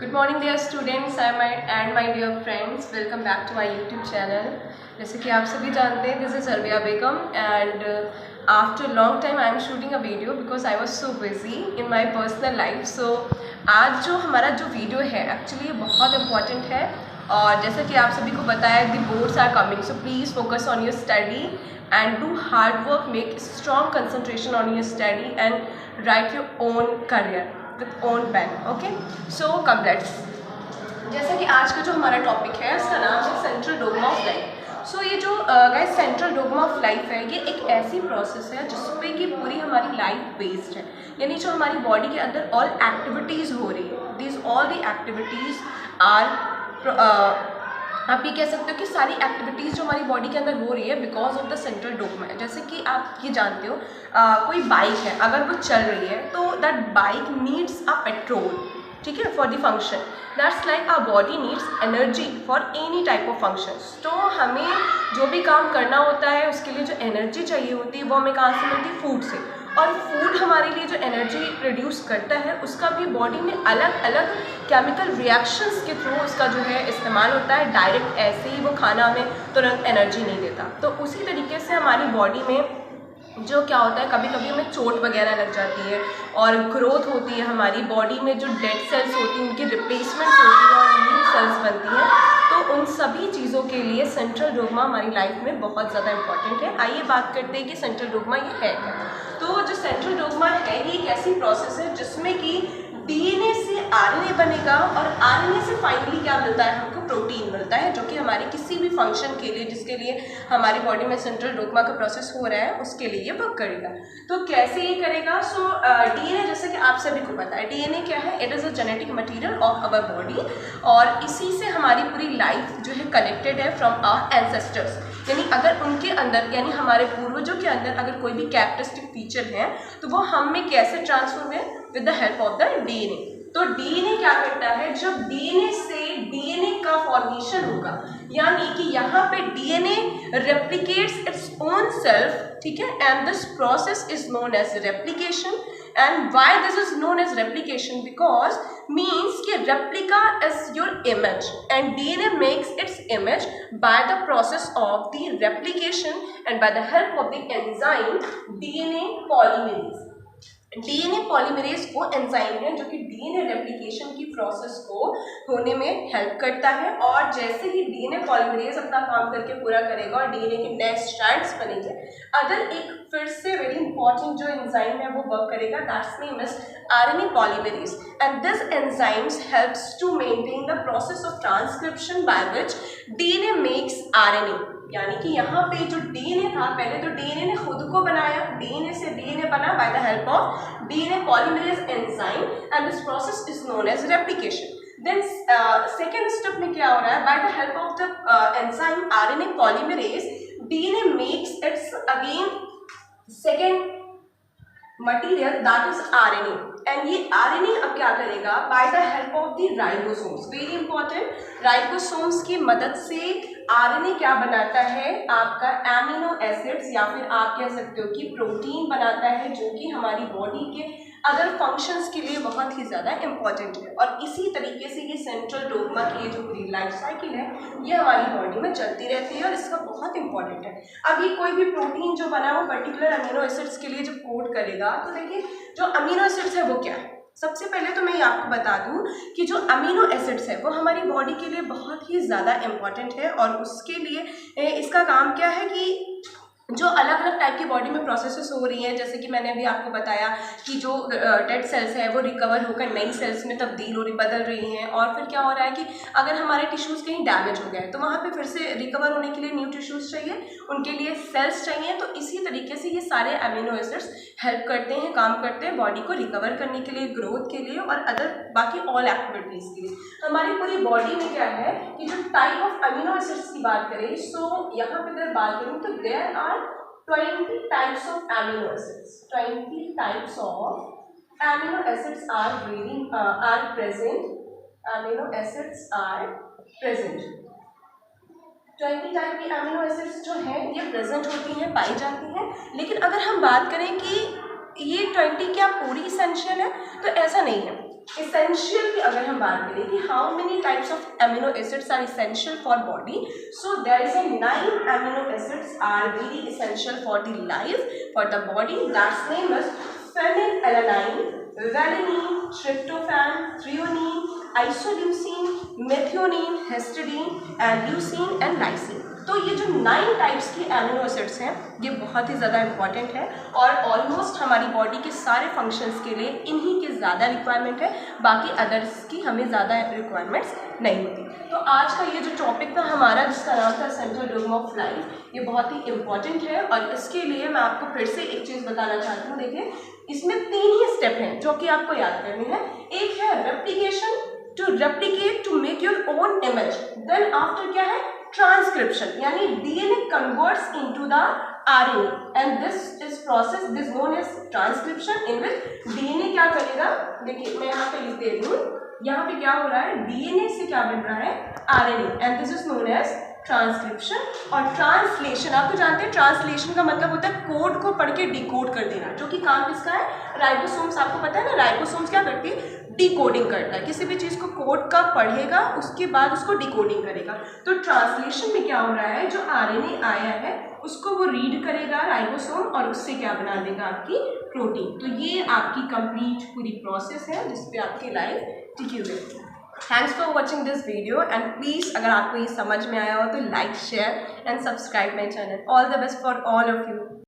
Good morning dear students and my dear friends, welcome back to my YouTube channel. जैसे कि आप सभी जानते हैं, this is Alvia Begum and after a long time I am shooting a video because I was so busy in my personal life. So आज जो हमारा जो वीडियो है एक्चुअली बहुत इम्पॉर्टेंट है और जैसा कि आप सभी को बताया the boards are coming, so please focus on your study and do hard work, make strong concentration on your study and write your own career with own pen. Okay, so come let's. जैसे कि आज का जो हमारा topic है इसका नाम है सेंट्रल डोग्मा ऑफ लाइफ. सो ये जो guys central dogma of life है ये एक ऐसी प्रोसेस है जिसपे कि पूरी हमारी लाइफ बेस्ड है, यानी जो हमारी बॉडी के अंदर ऑल एक्टिविटीज़ हो रही है, this all the activities are आप ये कह सकते हो कि सारी एक्टिविटीज़ जो हमारी बॉडी के अंदर हो रही है because of the central dogma है. जैसे कि आप ये जानते हो कोई बाइक है, अगर वो चल रही है तो that bike needs a petrol, ठीक है, for the function. That's like our body needs energy for any type of functions. तो हमें जो भी काम करना होता है उसके लिए जो एनर्जी चाहिए होती है वो हमें कहाँ से मिलती है? फूड से. और फूड हमारे लिए जो एनर्जी प्रोड्यूस करता है उसका भी बॉडी में अलग अलग केमिकल रिएक्शंस के थ्रू उसका जो है इस्तेमाल होता है. डायरेक्ट ऐसे ही वो खाना हमें तुरंत एनर्जी नहीं देता. तो उसी तरीके से हमारी बॉडी में जो क्या होता है, कभी कभी हमें चोट वगैरह लग जाती है और ग्रोथ होती है हमारी बॉडी में, जो डेड सेल्स होती हैं उनकी रिप्लेसमेंट होती है और न्यू सेल्स बनती हैं. तो उन सभी चीज़ों के लिए सेंट्रल डोग्मा हमारी लाइफ में बहुत ज़्यादा इंपॉर्टेंट है. आइए बात करते हैं कि सेंट्रल डोग्मा ये है क्या. तो जो सेंट्रल डोग्मा है ये एक ऐसी प्रोसेस है जिसमें कि डीएनए से आरएनए बनेगा और आरएनए से फाइनली क्या मिलता है, हमको प्रोटीन मिलता है जो कि हमारे किसी भी फंक्शन के लिए जिसके लिए हमारी बॉडी में सेंट्रल डोग्मा का प्रोसेस हो रहा है उसके लिए ये वर्क करेगा. तो कैसे ये करेगा? सो डीएनए जैसे कि आप सभी को पता है डीएनए क्या है, it is a genetic material of our body और इसी से हमारी पूरी लाइफ जो है कनेक्टेड है फ्रॉम आवर एंसेस्टर्स. यानी अगर उनके अंदर यानी हमारे पूर्वजों के अंदर अगर कोई भी कैरेक्टरिस्टिक फीचर है तो वो हम में कैसे ट्रांसफर हुए? With the help of the DNA. तो डीएनए क्या करता है, जब डीएनए से डीएनए का फॉर्मेशन होगा, यानी कि यहाँ पे DNA replicates its own self, ठीक है, and this process is known as replication. And why this is known as replication? Because means कि replica is your image and DNA makes its image by the process of the replication and by the help of the enzyme DNA polymerase. DNA polymerase वो enzyme है जो कि DNA replication की process को होने में help करता है और जैसे ही डीएनए पॉलीमरेज अपना काम करके पूरा करेगा और डीएनए के नेक्स्ट स्ट्रैंड्स बनेंगे, अदर एक फिर से वेरी इंपॉर्टेंट जो एंजाइम है वो वर्क करेगा, that's name is RNA polymerase. And this enzymes helps to maintain the process of transcription by which DNA makes RNA. यानी कि यहाँ पे जो डीएनए था, पहले तो डीएनए ने खुद को बनाया, डीएनए से डीएनए बना by the help of DNA polymerase enzyme and this process is known as replication. Then second step में क्या हो रहा है, by the help of the enzyme RNA polymerase DNA makes its again second material that is RNA. And ये RNA अब क्या करेगा, by the help of the ribosomes, very important, ribosomes की मदद से आरएनए क्या बनाता है, आपका एमिनो एसिड्स या फिर आप कह सकते हो कि प्रोटीन बनाता है जो कि हमारी बॉडी के अदर फंक्शंस के लिए बहुत ही ज़्यादा इंपॉर्टेंट है. और इसी तरीके से ये सेंट्रल डोग्मा की जो पूरी लाइफ साइकिल है ये हमारी बॉडी में चलती रहती है और इसका बहुत इंपॉर्टेंट है. अब ये कोई भी प्रोटीन जो बना वो पर्टिकुलर अमीनो एसिड्स के लिए जब कोड करेगा तो देखिए जो अमीनो एसिड्स है वो क्या है. सबसे पहले तो मैं ये आपको बता दूं कि जो अमीनो एसिड्स है वो हमारी बॉडी के लिए बहुत ही ज़्यादा इम्पॉर्टेंट है और उसके लिए इसका काम क्या है कि जो अलग अलग टाइप की बॉडी में प्रोसेसेस हो रही हैं, जैसे कि मैंने अभी आपको बताया कि जो डेड सेल्स है वो रिकवर होकर नई सेल्स में तब्दील हो रही बदल रही हैं. और फिर क्या हो रहा है कि अगर हमारे टिश्यूज़ कहीं डैमेज हो गए तो वहाँ पे फिर से रिकवर होने के लिए न्यू टिश्यूज़ चाहिए, उनके लिए सेल्स चाहिए. तो इसी तरीके से ये सारे अमीनो एसिड्स हेल्प करते हैं, काम करते हैं बॉडी को रिकवर करने के लिए, ग्रोथ के लिए और अदर बाकी ऑल एक्टिविटीज़ के लिए. हमारी पूरी बॉडी में क्या है कि जो टाइप ऑफ अमीनो एसिड्स की बात करें, सो यहाँ पे अगर बात करूँ तो there are 20 types of amino acids. 20 types of amino acids are present. Amino acids are present. 20 type की अमीनो एसिड्स जो हैं ये प्रेजेंट होती हैं, पाई जाती हैं. लेकिन अगर हम बात करें कि ये 20 क्या पूरी इसेंशियल है तो ऐसा नहीं है. essential की अगर हम बात करें कि how many types of amino acids are essential for body, so there is a 9 amino acids are very essential for the life, for the body. That's name is phenylalanine, valine, tryptophan, threonine, isoleucine, methionine, histidine and leucine and lysine. तो ये जो 9 types की amino acids हैं ये बहुत ही ज़्यादा important है और ऑलमोस्ट हमारी बॉडी के सारे फंक्शंस के लिए इन्हीं की ज़्यादा रिक्वायरमेंट है, बाकी अदर्स की हमें ज़्यादा रिक्वायरमेंट्स नहीं होती। तो आज का ये जो टॉपिक था हमारा जिसका नाम था सेंट्रल डोगमा ऑफ लाइफ, ये बहुत ही इंपॉर्टेंट है और इसके लिए मैं आपको फिर से एक चीज़ बताना चाहती हूँ। देखिए इसमें 3 ही स्टेप हैं जो कि आपको याद करने हैं। एक है replication, to replicate to make your own image, then after क्या है ट्रांसक्रिप्शन, यानी DNA converts into the RNA and this is process this known as transcription in which DNA क्या करेगा। देखिए मैं यहाँ पे लिख दे रही हूँ, यहाँ पे क्या हो रहा है डीएनए से क्या बन रहा है RNA and this is known as transcription. और ट्रांसलेशन आप तो जानते हैं, ट्रांसलेशन का मतलब होता है कोड को पढ़ के डिकोड कर देना, जो कि काम किसका है राइबोसोम्स। आपको पता है ना राइबोसोम्स क्या करती है डिकोडिंग करता है, किसी भी चीज़ को कोड का पढ़ेगा उसके बाद उसको डिकोडिंग करेगा। तो ट्रांसलेशन में क्या हो रहा है जो आरएनए आया है उसको वो रीड करेगा राइबोसोम और उससे क्या बना देगा आपकी प्रोटीन। तो ये आपकी कंप्लीट पूरी प्रोसेस है जिसपे आपकी लाइफ टिकी हुई है। Thanks for watching this video and please अगर आपको ये समझ में आया हो तो like share and subscribe my channel. All the best for all of you.